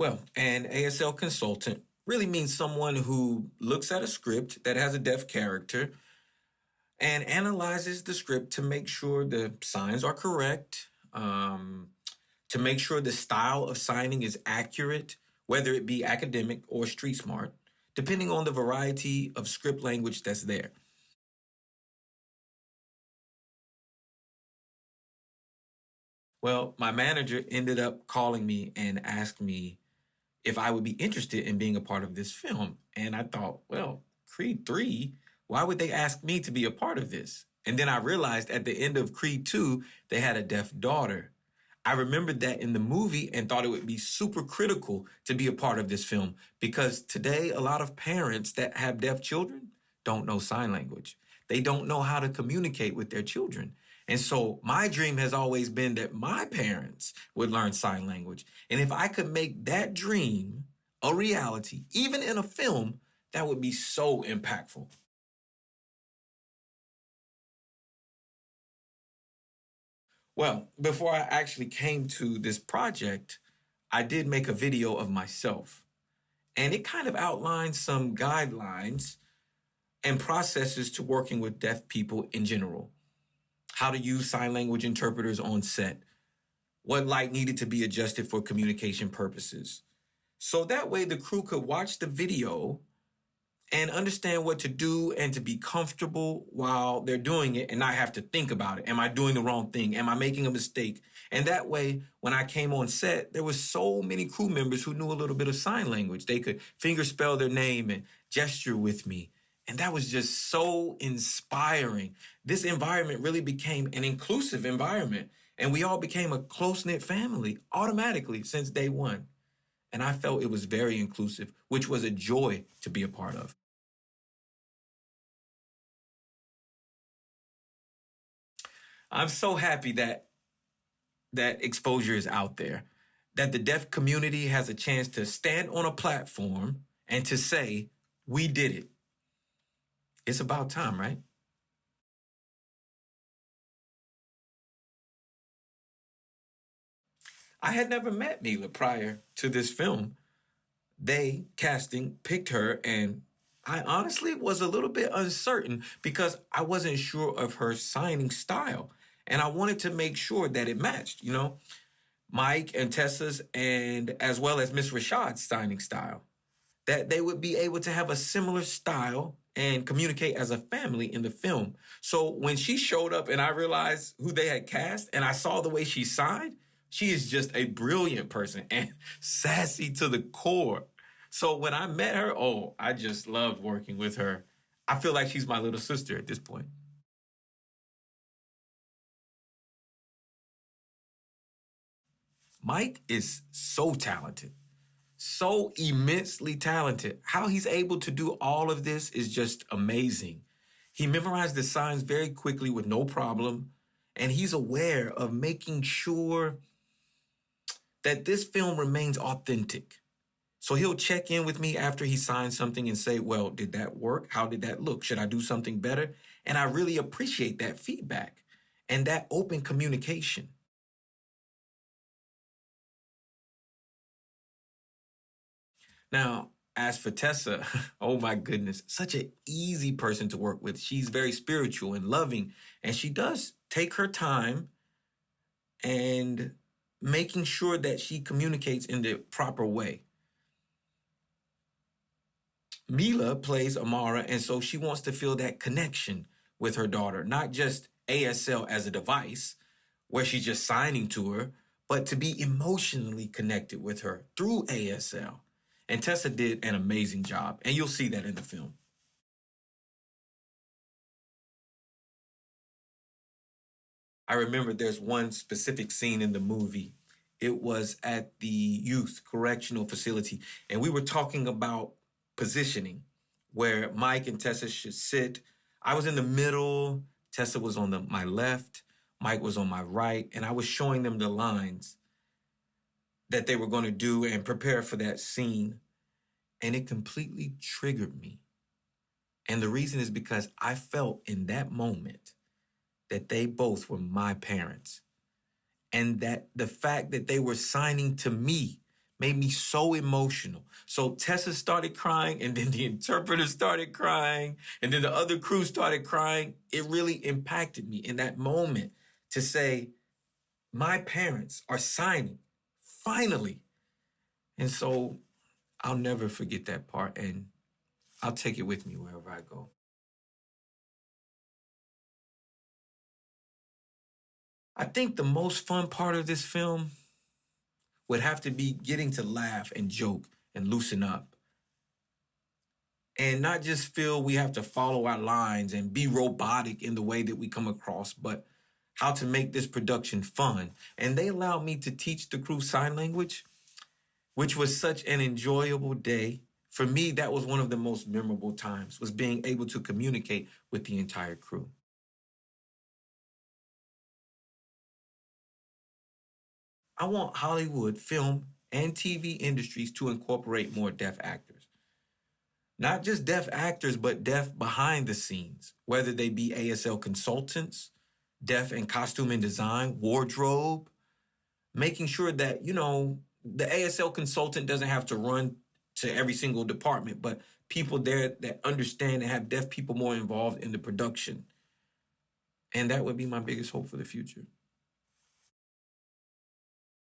Well, an ASL consultant really means someone who looks at a script that has a deaf character and analyzes the script to make sure the signs are correct, to make sure the style of signing is accurate, whether it be academic or street smart, depending on the variety of script language that's there. Well, my manager ended up calling me and asked me if I would be interested in being a part of this film. And I thought, well, Creed 3, why would they ask me to be a part of this? And then I realized at the end of Creed 2, they had a deaf daughter. I remembered that in the movie and thought it would be super critical to be a part of this film because today a lot of parents that have deaf children don't know sign language. They don't know how to communicate with their children. And so my dream has always been that my parents would learn sign language. And if I could make that dream a reality, even in a film, that would be so impactful. Well, before I actually came to this project, I did make a video of myself. And it kind of outlines some guidelines and processes to working with deaf people in general. How to use sign language interpreters on set, what light needed to be adjusted for communication purposes. So that way the crew could watch the video and understand what to do and to be comfortable while they're doing it and not have to think about it. Am I doing the wrong thing? Am I making a mistake? And that way, when I came on set, there was so many crew members who knew a little bit of sign language. They could finger spell their name and gesture with me. And that was just so inspiring. This environment really became an inclusive environment. And we all became a close-knit family automatically since day one. And I felt it was very inclusive, which was a joy to be a part of. I'm so happy that that exposure is out there, that the deaf community has a chance to stand on a platform and to say, we did it. It's about time, right? I had never met Mila prior to this film. They, casting, picked her, and I honestly was a little bit uncertain because I wasn't sure of her signing style. And I wanted to make sure that it matched, Mike and Tessa's, and as well as Miss Rashad's signing style, that they would be able to have a similar style and communicate as a family in the film. So when she showed up and I realized who they had cast and I saw the way she signed, she is just a brilliant person and sassy to the core. So when I met her, oh, I just loved working with her. I feel like she's my little sister at this point. Mike is so talented, so immensely talented. How he's able to do all of this is just amazing. He memorized the signs very quickly with no problem, and he's aware of making sure that this film remains authentic. So he'll check in with me after he signs something and say, well, did that work? How did that look? Should I do something better? And I really appreciate that feedback and that open communication. Now, as for Tessa, oh my goodness, such an easy person to work with. She's very spiritual and loving, and she does take her time and making sure that she communicates in the proper way. Mila plays Amara, and so she wants to feel that connection with her daughter, not just ASL as a device where she's just signing to her, but to be emotionally connected with her through ASL. And Tessa did an amazing job, and you'll see that in the film. I remember there's one specific scene in the movie. It was at the youth correctional facility, and we were talking about positioning, where Mike and Tessa should sit. I was in the middle, Tessa was on my left, Mike was on my right, and I was showing them the lines that they were going to do and prepare for that scene. And it completely triggered me. And the reason is because I felt in that moment that they both were my parents. And that the fact that they were signing to me made me so emotional. So Tessa started crying, and then the interpreter started crying, and then the other crew started crying. It really impacted me in that moment to say, my parents are signing, finally. And so I'll never forget that part, and I'll take it with me wherever I go. I think the most fun part of this film would have to be getting to laugh and joke and loosen up and not just feel we have to follow our lines and be robotic in the way that we come across, but how to make this production fun. And they allowed me to teach the crew sign language, which was such an enjoyable day. For me, that was one of the most memorable times, was being able to communicate with the entire crew. I want Hollywood, film, and TV industries to incorporate more deaf actors. Not just deaf actors, but deaf behind the scenes, whether they be ASL consultants, deaf and costume and design, wardrobe, making sure that, the ASL consultant doesn't have to run to every single department, but people there that understand and have deaf people more involved in the production. And that would be my biggest hope for the future.